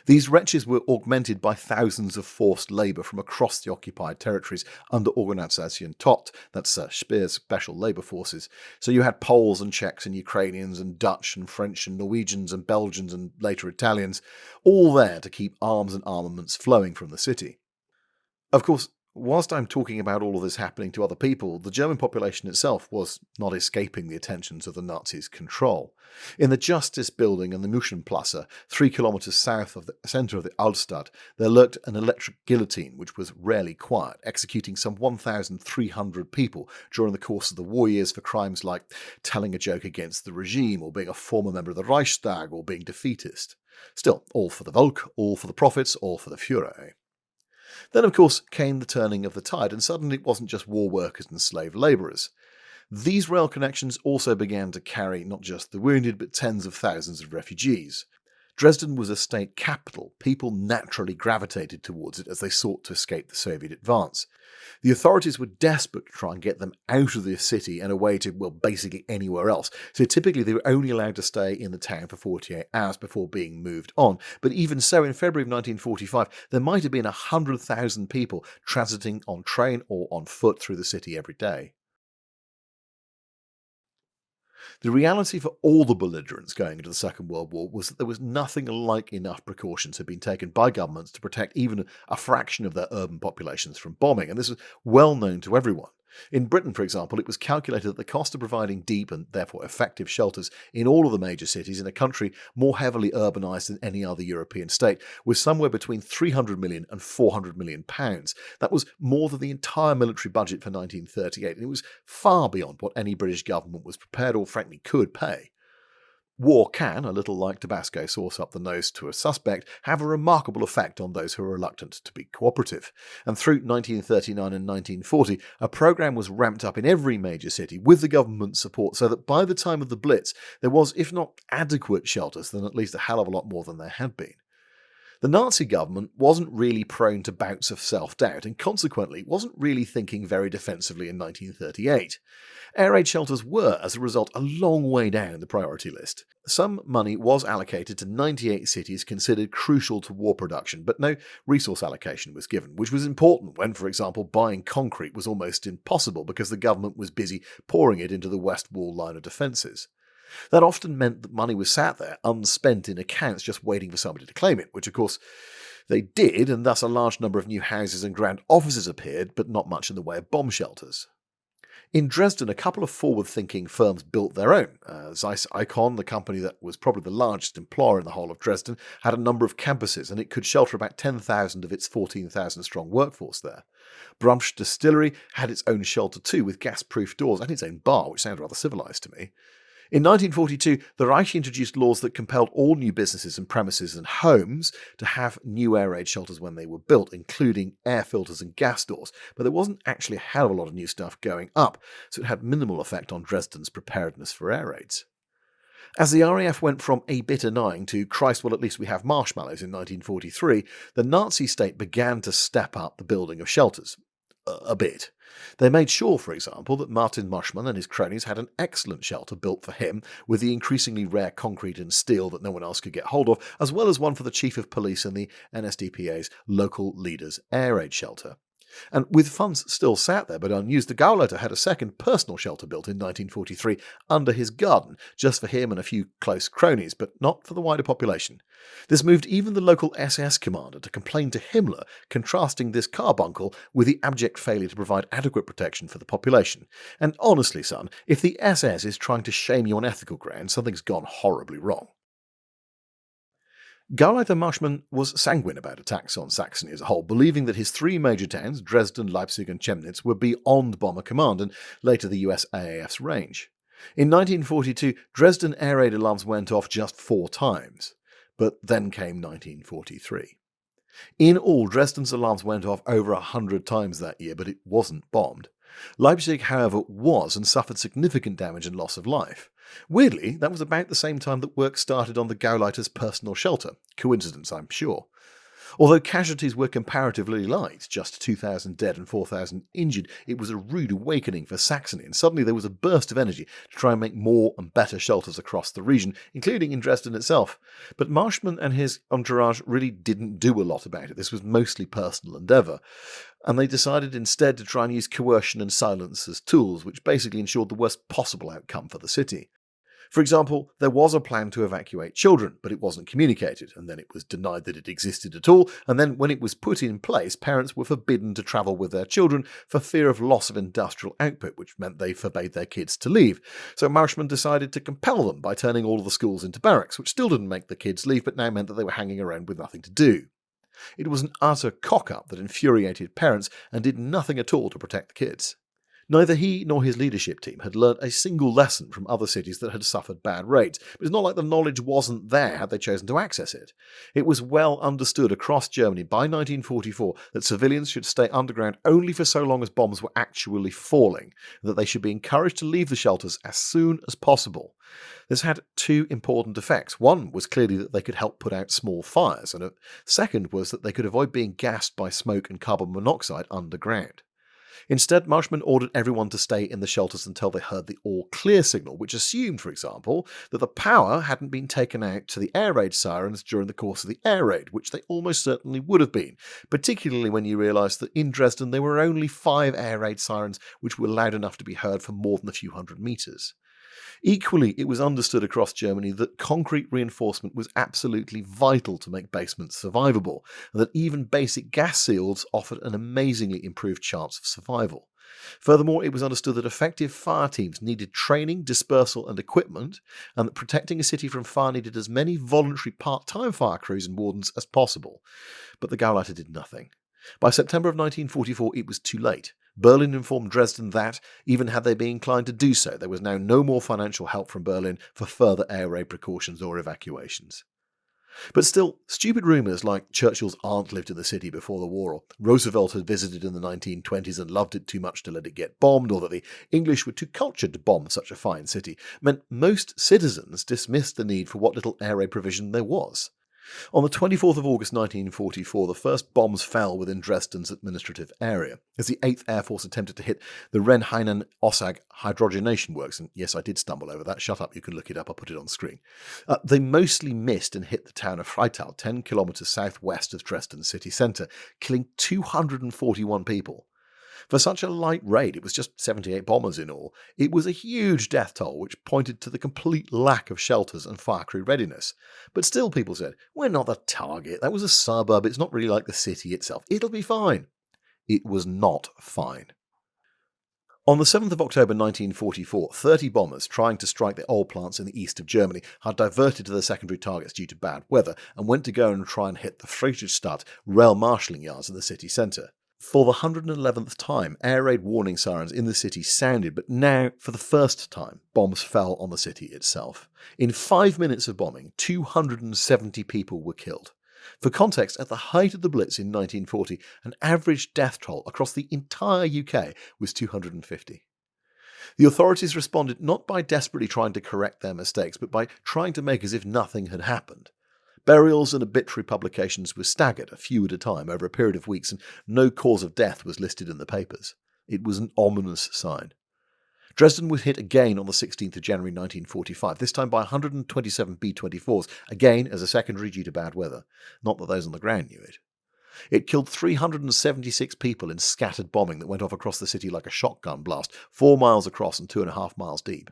These wretches were augmented by thousands of forced labour from across the occupied territories under Organisation Todt, that's Speer's special labour forces. So you had Poles and Czechs and Ukrainians and Dutch and French and Norwegians and Belgians and later Italians, all there to keep arms and armaments flowing from the city. Of course, whilst I'm talking about all of this happening to other people, the German population itself was not escaping the attentions of the Nazis' control. In the Justice Building and the Muschenplasse, 3 kilometres south of the centre of the Altstadt, there lurked an electric guillotine which was rarely quiet, executing some 1,300 people during the course of the war years for crimes like telling a joke against the regime, or being a former member of the Reichstag, or being defeatist. Still, all for the Volk, all for the profits, all for the Führer, eh? Then, of course, came the turning of the tide, and suddenly it wasn't just war workers and slave labourers. These rail connections also began to carry not just the wounded, but tens of thousands of refugees. Dresden was a state capital. People naturally gravitated towards it as they sought to escape the Soviet advance. The authorities were desperate to try and get them out of the city and away to, well, basically anywhere else. So typically they were only allowed to stay in the town for 48 hours before being moved on. But even so, in February of 1945, there might have been 100,000 people transiting on train or on foot through the city every day. The reality for all the belligerents going into the Second World War was that there was nothing like enough precautions had been taken by governments to protect even a fraction of their urban populations from bombing, and this was well known to everyone. In Britain, for example, it was calculated that the cost of providing deep and therefore effective shelters in all of the major cities in a country more heavily urbanised than any other European state was somewhere between 300 million and 400 million pounds. That was more than the entire military budget for 1938, and it was far beyond what any British government was prepared or frankly could pay. War can, a little like Tabasco sauce up the nose to a suspect, have a remarkable effect on those who are reluctant to be cooperative. And through 1939 and 1940, a programme was ramped up in every major city with the government's support so that by the time of the Blitz, there was, if not adequate shelters, then at least a hell of a lot more than there had been. The Nazi government wasn't really prone to bouts of self-doubt and consequently wasn't really thinking very defensively in 1938. Air raid shelters were, as a result, a long way down the priority list. Some money was allocated to 98 cities considered crucial to war production, but no resource allocation was given, which was important when, for example, buying concrete was almost impossible because the government was busy pouring it into the West Wall line of defences. That often meant that money was sat there, unspent in accounts, just waiting for somebody to claim it, which of course they did, and thus a large number of new houses and grand offices appeared, but not much in the way of bomb shelters. In Dresden, a couple of forward-thinking firms built their own. Zeiss Ikon, the company that was probably the largest employer in the whole of Dresden, had a number of campuses, and it could shelter about 10,000 of its 14,000-strong workforce there. Brumsch Distillery had its own shelter too, with gas-proof doors and its own bar, which sounded rather civilised to me. In 1942, the Reich introduced laws that compelled all new businesses and premises and homes to have new air raid shelters when they were built, including air filters and gas doors, but there wasn't actually a hell of a lot of new stuff going up, so it had minimal effect on Dresden's preparedness for air raids. As the RAF went from a bit annoying to Christ, well, at least we have marshmallows in 1943, the Nazi state began to step up the building of shelters. A bit. They made sure, for example, that Martin Moschmann and his cronies had an excellent shelter built for him, with the increasingly rare concrete and steel that no one else could get hold of, as well as one for the chief of police and the NSDAP's local leaders' air raid shelter. And with funds still sat there but unused, the Gauleiter had a second personal shelter built in 1943 under his garden, just for him and a few close cronies, but not for the wider population. This moved even the local SS commander to complain to Himmler, contrasting this carbuncle with the abject failure to provide adequate protection for the population. And honestly, son, if the SS is trying to shame you on ethical grounds, something's gone horribly wrong. Gauleiter Marschmann was sanguine about attacks on Saxony as a whole, believing that his three major towns, Dresden, Leipzig and Chemnitz, were beyond bomber command and later the US AAF's range. In 1942, Dresden air raid alarms went off just 4 times, but then came 1943. In all, Dresden's alarms went off over 100 times that year, but it wasn't bombed. Leipzig, however, was and suffered significant damage and loss of life. Weirdly, that was about the same time that work started on the Gauleiter's personal shelter. Coincidence, I'm sure. Although casualties were comparatively light, just 2,000 dead and 4,000 injured, it was a rude awakening for Saxony, and suddenly there was a burst of energy to try and make more and better shelters across the region, including in Dresden itself. But Marschmann and his entourage really didn't do a lot about it. This was mostly personal endeavour, and they decided instead to try and use coercion and silence as tools, which basically ensured the worst possible outcome for the city. For example, there was a plan to evacuate children, but it wasn't communicated, and then it was denied that it existed at all, and then when it was put in place, parents were forbidden to travel with their children for fear of loss of industrial output, which meant they forbade their kids to leave. So Marschmann decided to compel them by turning all of the schools into barracks, which still didn't make the kids leave, but now meant that they were hanging around with nothing to do. It was an utter cock-up that infuriated parents and did nothing at all to protect the kids. Neither he nor his leadership team had learned a single lesson from other cities that had suffered bad raids, but it's not like the knowledge wasn't there had they chosen to access it. It was well understood across Germany by 1944 that civilians should stay underground only for so long as bombs were actually falling, and that they should be encouraged to leave the shelters as soon as possible. This had 2 important effects. One was clearly that they could help put out small fires, and a second was that they could avoid being gassed by smoke and carbon monoxide underground. Instead, Marschmann ordered everyone to stay in the shelters until they heard the all-clear signal, which assumed, for example, that the power hadn't been taken out to the air raid sirens during the course of the air raid, which they almost certainly would have been, particularly when you realise that in Dresden there were only 5 air raid sirens which were loud enough to be heard for more than a few hundred metres. Equally, it was understood across Germany that concrete reinforcement was absolutely vital to make basements survivable, and that even basic gas seals offered an amazingly improved chance of survival. Furthermore, it was understood that effective fire teams needed training, dispersal, and equipment, and that protecting a city from fire needed as many voluntary part-time fire crews and wardens as possible. But the Gauleiter did nothing. By September of 1944, it was too late. Berlin informed Dresden that, even had they been inclined to do so, there was now no more financial help from Berlin for further air raid precautions or evacuations. But still, stupid rumours like Churchill's aunt lived in the city before the war, or Roosevelt had visited in the 1920s and loved it too much to let it get bombed, or that the English were too cultured to bomb such a fine city, meant most citizens dismissed the need for what little air raid provision there was. On the 24th of August 1944, the first bombs fell within Dresden's administrative area, as the 8th Air Force attempted to hit the Rhein-Hainen-Ossag hydrogenation works, and yes, I did stumble over that, shut up, you can look it up, I'll put it on screen. They mostly missed and hit the town of Freital, 10 kilometres southwest of Dresden city centre, killing 241 people. For such a light raid, it was just 78 bombers in all. It was a huge death toll, which pointed to the complete lack of shelters and fire crew readiness. But still, people said, we're not the target, that was a suburb, it's not really like the city itself, it'll be fine. It was not fine. On the 7th of October 1944, 30 bombers trying to strike the oil plants in the east of Germany had diverted to their secondary targets due to bad weather and went to go and try and hit the Friedrichstadt rail marshalling yards in the city centre. For the 111th time, air raid warning sirens in the city sounded, but now, for the first time, bombs fell on the city itself. In 5 minutes of bombing, 270 people were killed. For context, at the height of the Blitz in 1940, an average death toll across the entire UK was 250. The authorities responded not by desperately trying to correct their mistakes, but by trying to make as if nothing had happened. Burials and obituary publications were staggered, a few at a time, over a period of weeks, and no cause of death was listed in the papers. It was an ominous sign. Dresden was hit again on the 16th of January 1945, this time by 127 B-24s, again as a secondary due to bad weather. Not that those on the ground knew it. It killed 376 people in scattered bombing that went off across the city like a shotgun blast, 4 miles across and 2.5 miles deep.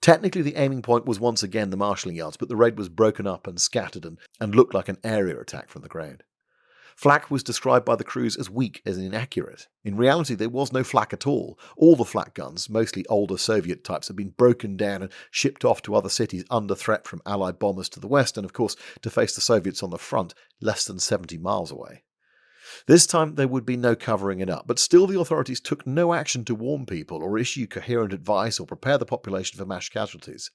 Technically, the aiming point was once again the marshalling yards, but the raid was broken up and scattered and looked like an area attack from the ground. Flak was described by the crews as weak and inaccurate. In reality, there was no flak at all. All the flak guns, mostly older Soviet types, had been broken down and shipped off to other cities under threat from Allied bombers to the west and, of course, to face the Soviets on the front, less than 70 miles away. This time there would be no covering it up, but still the authorities took no action to warn people or issue coherent advice or prepare the population for mass casualties.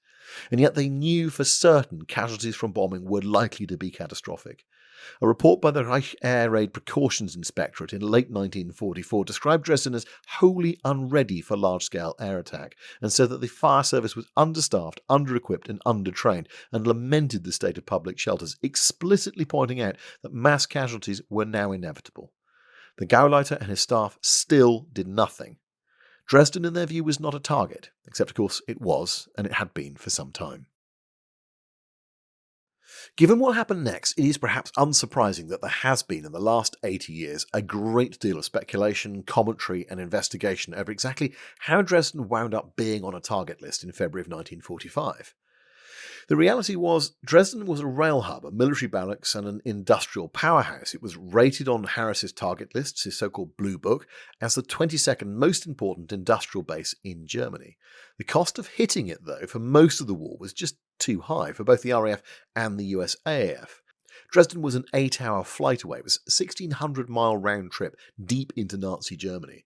And yet they knew for certain casualties from bombing were likely to be catastrophic. A report by the Reich Air Raid Precautions Inspectorate in late 1944 described Dresden as wholly unready for large-scale air attack and said that the fire service was understaffed, under-equipped and under-trained, and lamented the state of public shelters, explicitly pointing out that mass casualties were now inevitable. The Gauleiter and his staff still did nothing. Dresden, in their view, was not a target, except of course it was, and it had been for some time. Given what happened next, it is perhaps unsurprising that there has been in the last 80 years a great deal of speculation, commentary and investigation over exactly how Dresden wound up being on a target list in February of 1945. The reality was, Dresden was a rail hub, a military barracks and an industrial powerhouse. It was rated on Harris's target lists, his so-called Blue Book, as the 22nd most important industrial base in Germany. The cost of hitting it, though, for most of the war was just too high for both the RAF and the USAAF. Dresden was an 8-hour flight away. It was a 1,600-mile round trip deep into Nazi Germany.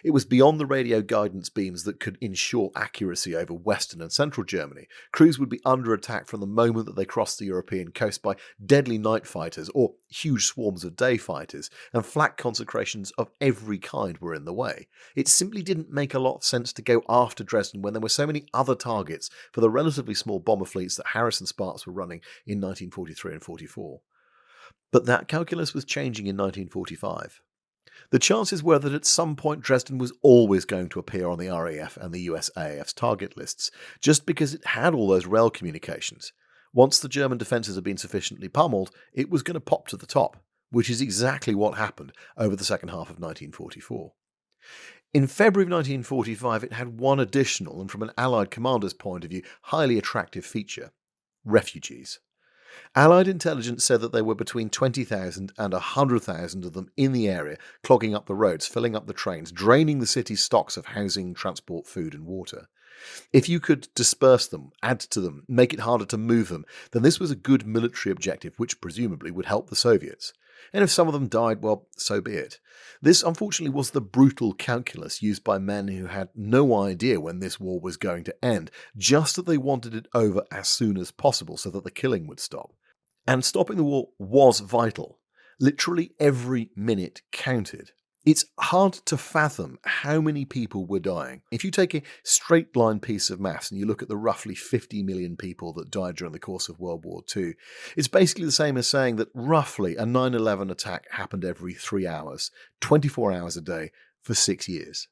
It was beyond the radio guidance beams that could ensure accuracy over Western and Central Germany. Crews would be under attack from the moment that they crossed the European coast by deadly night fighters or huge swarms of day fighters, and flak consecrations of every kind were in the way. It simply didn't make a lot of sense to go after Dresden when there were so many other targets for the relatively small bomber fleets that Harris and Sparks were running in 1943 and 44. But that calculus was changing in 1945. The chances were that at some point Dresden was always going to appear on the RAF and the USAAF's target lists, just because it had all those rail communications. Once the German defences had been sufficiently pummeled, it was going to pop to the top, which is exactly what happened over the second half of 1944. In February of 1945, it had one additional, and from an Allied commander's point of view, highly attractive feature: refugees. Allied intelligence said that there were between 20,000 and 100,000 of them in the area, clogging up the roads, filling up the trains, draining the city's stocks of housing, transport, food and water. If you could disperse them, add to them, make it harder to move them, then this was a good military objective which presumably would help the Soviets. And if some of them died, well, so be it. This, unfortunately, was the brutal calculus used by men who had no idea when this war was going to end, just that they wanted it over as soon as possible so that the killing would stop. And stopping the war was vital. Literally every minute counted. It's hard to fathom how many people were dying. If you take a straight line piece of maths and you look at the roughly 50 million people that died during the course of World War II, it's basically the same as saying that roughly a 9/11 attack happened every 3 hours, 24 hours a day, for 6 years.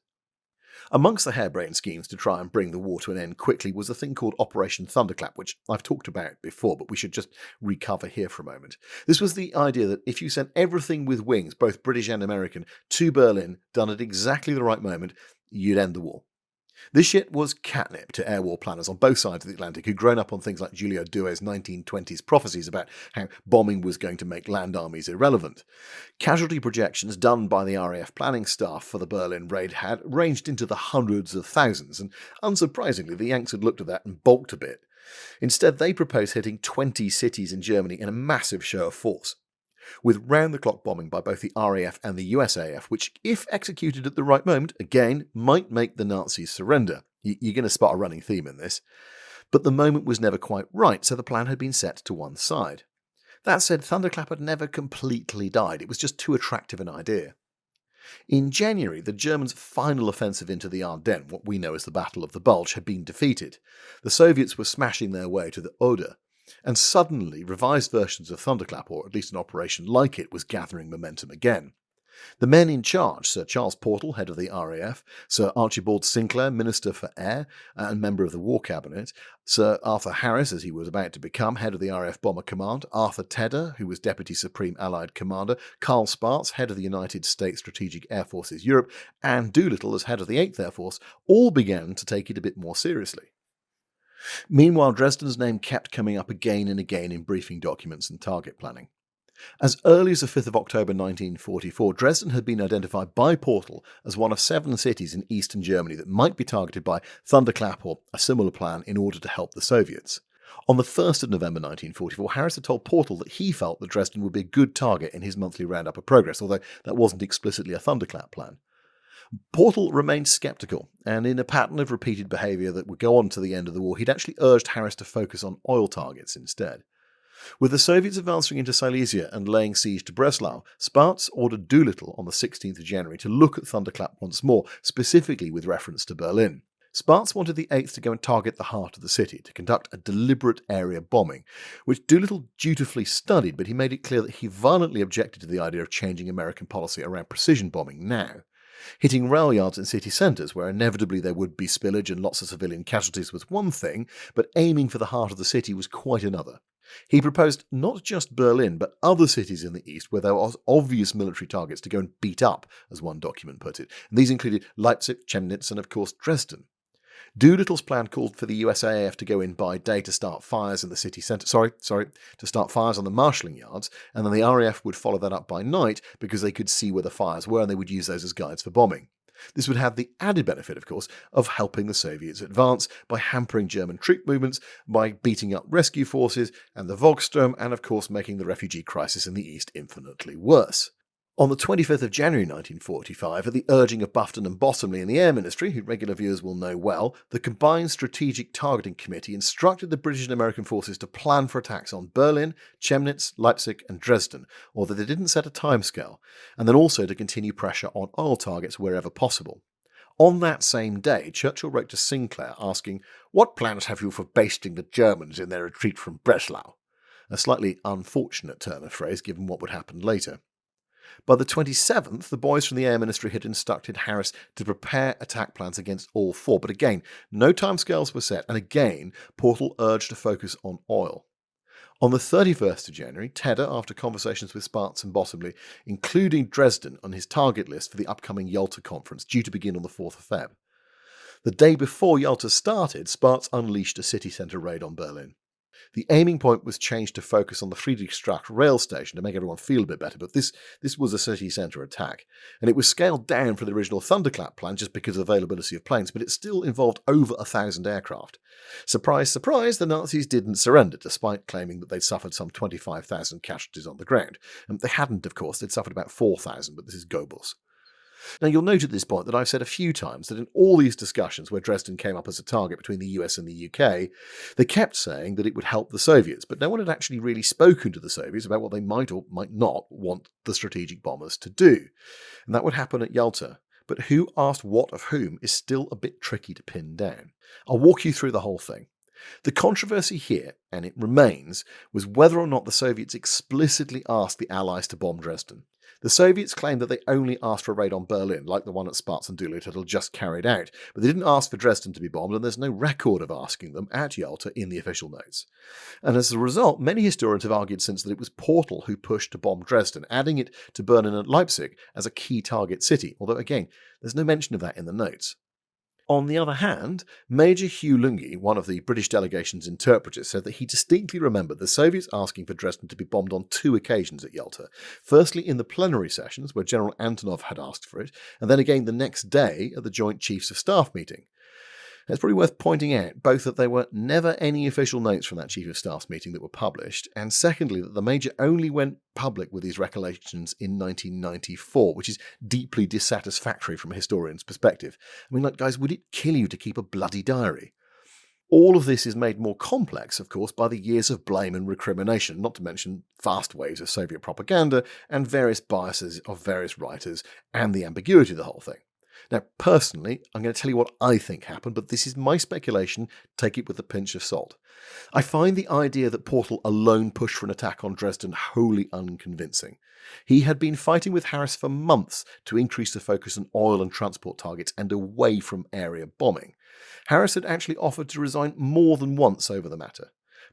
Amongst the harebrained schemes to try and bring the war to an end quickly was a thing called Operation Thunderclap, which I've talked about before, but we should just recover here for a moment. This was the idea that if you sent everything with wings, both British and American, to Berlin, done at exactly the right moment, you'd end the war. This shit was catnip to air war planners on both sides of the Atlantic who'd grown up on things like Julio Doué's 1920s prophecies about how bombing was going to make land armies irrelevant. Casualty projections done by the RAF planning staff for the Berlin raid had ranged into the hundreds of thousands, and unsurprisingly the Yanks had looked at that and balked a bit. Instead, they proposed hitting 20 cities in Germany in a massive show of force, with round-the-clock bombing by both the RAF and the USAF, which, if executed at the right moment, again, might make the Nazis surrender. You're going to spot a running theme in this. But the moment was never quite right, so the plan had been set to one side. That said, Thunderclap had never completely died. It was just too attractive an idea. In January, the Germans' final offensive into the Ardennes, what we know as the Battle of the Bulge, had been defeated. The Soviets were smashing their way to the Oder. And suddenly, revised versions of Thunderclap, or at least an operation like it, was gathering momentum again. The men in charge, Sir Charles Portal, head of the RAF, Sir Archibald Sinclair, Minister for Air and member of the War Cabinet, Sir Arthur Harris, as he was about to become, head of the RAF Bomber Command, Arthur Tedder, who was Deputy Supreme Allied Commander, Carl Spaatz, head of the United States Strategic Air Forces Europe, and Doolittle as head of the 8th Air Force, all began to take it a bit more seriously. Meanwhile, Dresden's name kept coming up again and again in briefing documents and target planning. As early as the 5th of October 1944, Dresden had been identified by Portal as one of 7 cities in eastern Germany that might be targeted by Thunderclap or a similar plan in order to help the Soviets. On the 1st of November 1944, Harris had told Portal that he felt that Dresden would be a good target in his monthly roundup of progress, although that wasn't explicitly a Thunderclap plan. Portal remained sceptical, and in a pattern of repeated behaviour that would go on to the end of the war, he'd actually urged Harris to focus on oil targets instead. With the Soviets advancing into Silesia and laying siege to Breslau, Spaatz ordered Doolittle on the 16th of January to look at Thunderclap once more, specifically with reference to Berlin. Spaatz wanted the 8th to go and target the heart of the city, to conduct a deliberate area bombing, which Doolittle dutifully studied, but he made it clear that he violently objected to the idea of changing American policy around precision bombing now. Hitting rail yards in city centres, where inevitably there would be spillage and lots of civilian casualties, was one thing, but aiming for the heart of the city was quite another. He proposed not just Berlin, but other cities in the east where there was obvious military targets to go and beat up, as one document put it, and these included Leipzig, Chemnitz, and of course Dresden. Doolittle's plan called for the USAF to go in by day to start fires in the city centre. To start fires on the marshalling yards, and then the RAF would follow that up by night because they could see where the fires were and they would use those as guides for bombing. This would have the added benefit, of course, of helping the Soviets advance by hampering German troop movements, by beating up rescue forces and the Volkssturm, and of course making the refugee crisis in the east infinitely worse. On the 25th of January 1945, at the urging of Bufton and Bottomley in the Air Ministry, who regular viewers will know well, the Combined Strategic Targeting Committee instructed the British and American forces to plan for attacks on Berlin, Chemnitz, Leipzig and Dresden, although they didn't set a timescale, and then also to continue pressure on oil targets wherever possible. On that same day, Churchill wrote to Sinclair asking, "What plans have you for basting the Germans in their retreat from Breslau?" A slightly unfortunate turn of phrase given what would happen later. By the 27th, the boys from the Air Ministry had instructed Harris to prepare attack plans against all 4, but again, no timescales were set, and again, Portal urged to focus on oil. On the 31st of January, Tedder, after conversations with Spaatz and Bottomley, including Dresden on his target list for the upcoming Yalta conference, due to begin on the 4th of Feb. The day before Yalta started, Spaatz unleashed a city centre raid on Berlin. The aiming point was changed to focus on the Friedrichstraße rail station to make everyone feel a bit better, but this was a city centre attack, and it was scaled down from the original Thunderclap plan just because of availability of planes, but it still involved over 1,000 aircraft. Surprise, surprise, the Nazis didn't surrender, despite claiming that they'd suffered some 25,000 casualties on the ground. They hadn't, of course, they'd suffered about 4,000, but this is Goebbels. Now, you'll note at this point that I've said a few times that in all these discussions where Dresden came up as a target between the US and the UK, they kept saying that it would help the Soviets, but no one had actually really spoken to the Soviets about what they might or might not want the strategic bombers to do. And that would happen at Yalta. But who asked what of whom is still a bit tricky to pin down. I'll walk you through the whole thing. The controversy here, and it remains, was whether or not the Soviets explicitly asked the Allies to bomb Dresden. The Soviets claimed that they only asked for a raid on Berlin, like the one at Sparts and Doolittle just carried out, but they didn't ask for Dresden to be bombed, and there's no record of asking them at Yalta in the official notes. And as a result, many historians have argued since that it was Portal who pushed to bomb Dresden, adding it to Berlin and Leipzig as a key target city, although again, there's no mention of that in the notes. On the other hand, Major Hugh Lungi, one of the British delegation's interpreters, said that he distinctly remembered the Soviets asking for Dresden to be bombed on 2 occasions at Yalta. Firstly in the plenary sessions, where General Antonov had asked for it, and then again the next day at the Joint Chiefs of Staff meeting. It's probably worth pointing out both that there were never any official notes from that Chief of Staff's meeting that were published, and secondly that the Major only went public with these recollections in 1994, which is deeply dissatisfactory from a historian's perspective. I mean, guys, would it kill you to keep a bloody diary? All of this is made more complex, of course, by the years of blame and recrimination, not to mention vast waves of Soviet propaganda and various biases of various writers and the ambiguity of the whole thing. Now, personally, I'm going to tell you what I think happened, but this is my speculation, take it with a pinch of salt. I find the idea that Portal alone pushed for an attack on Dresden wholly unconvincing. He had been fighting with Harris for months to increase the focus on oil and transport targets and away from area bombing. Harris had actually offered to resign more than once over the matter.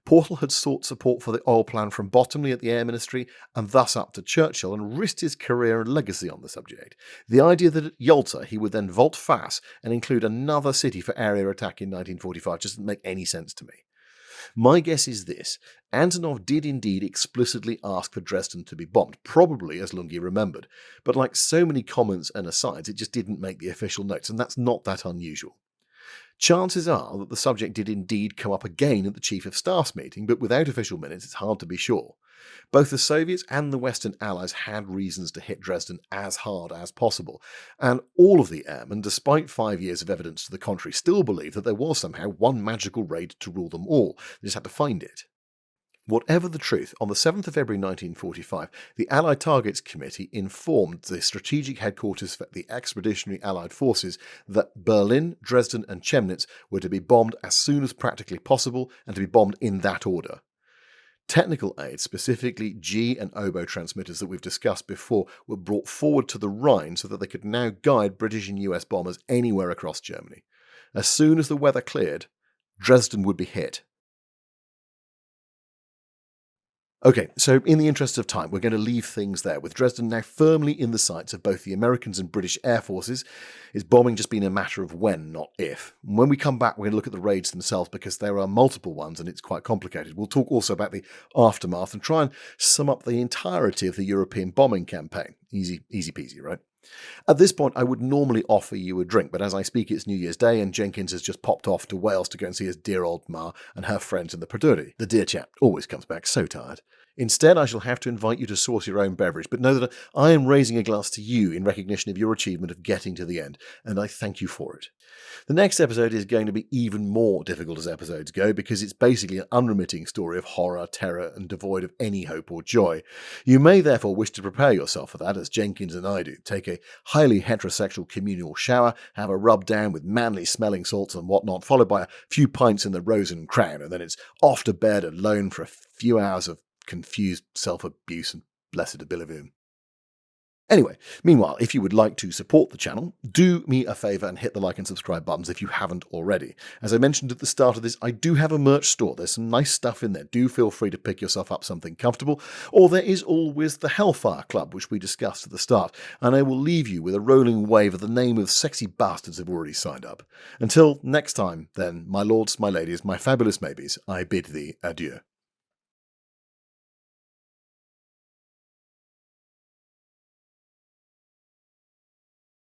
Portal had sought support for the oil plan from Bottomley at the Air Ministry and thus up to Churchill and risked his career and legacy on the subject. The idea that at Yalta he would then volte-face and include another city for area attack in 1945 just doesn't make any sense to me. My guess is this: Antonov did indeed explicitly ask for Dresden to be bombed, probably as Lungi remembered, but like so many comments and asides, it just didn't make the official notes, and that's not that unusual. Chances are that the subject did indeed come up again at the Chief of Staff's meeting, but without official minutes it's hard to be sure. Both the Soviets and the Western Allies had reasons to hit Dresden as hard as possible, and all of the airmen, despite 5 years of evidence to the contrary, still believe that there was somehow one magical raid to rule them all. They just had to find it. Whatever the truth, on the 7th of February 1945, the Allied Targets Committee informed the strategic headquarters for the Expeditionary Allied Forces that Berlin, Dresden and Chemnitz were to be bombed as soon as practically possible and to be bombed in that order. Technical aids, specifically G and oboe transmitters that we've discussed before, were brought forward to the Rhine so that they could now guide British and US bombers anywhere across Germany. As soon as the weather cleared, Dresden would be hit. Okay, so in the interest of time, we're going to leave things there, with Dresden now firmly in the sights of both the Americans and British air forces. It's bombing just been a matter of when, not if. And when we come back, we're going to look at the raids themselves, because there are multiple ones and it's quite complicated. We'll talk also about the aftermath and try and sum up the entirety of the European bombing campaign. Easy peasy, right? At this point, I would normally offer you a drink, but as I speak, it's New Year's Day and Jenkins has just popped off to Wales to go and see his dear old ma and her friends in the Pryderi. The dear chap always comes back so tired. Instead, I shall have to invite you to source your own beverage, but know that I am raising a glass to you in recognition of your achievement of getting to the end, and I thank you for it. The next episode is going to be even more difficult as episodes go, because it's basically an unremitting story of horror, terror, and devoid of any hope or joy. You may therefore wish to prepare yourself for that, as Jenkins and I do. Take a highly heterosexual communal shower, have a rub down with manly smelling salts and whatnot, followed by a few pints in the Rose and Crown, and then it's off to bed alone for a few hours of confused self-abuse and blessed oblivion. Anyway, meanwhile, if you would like to support the channel, do me a favour and hit the like and subscribe buttons if you haven't already. As I mentioned at the start of this, I do have a merch store. There's some nice stuff in there. Do feel free to pick yourself up something comfortable. Or there is always the Hellfire Club, which we discussed at the start, and I will leave you with a rolling wave of the name of sexy bastards who've already signed up. Until next time, then, my lords, my ladies, my fabulous maybes, I bid thee adieu.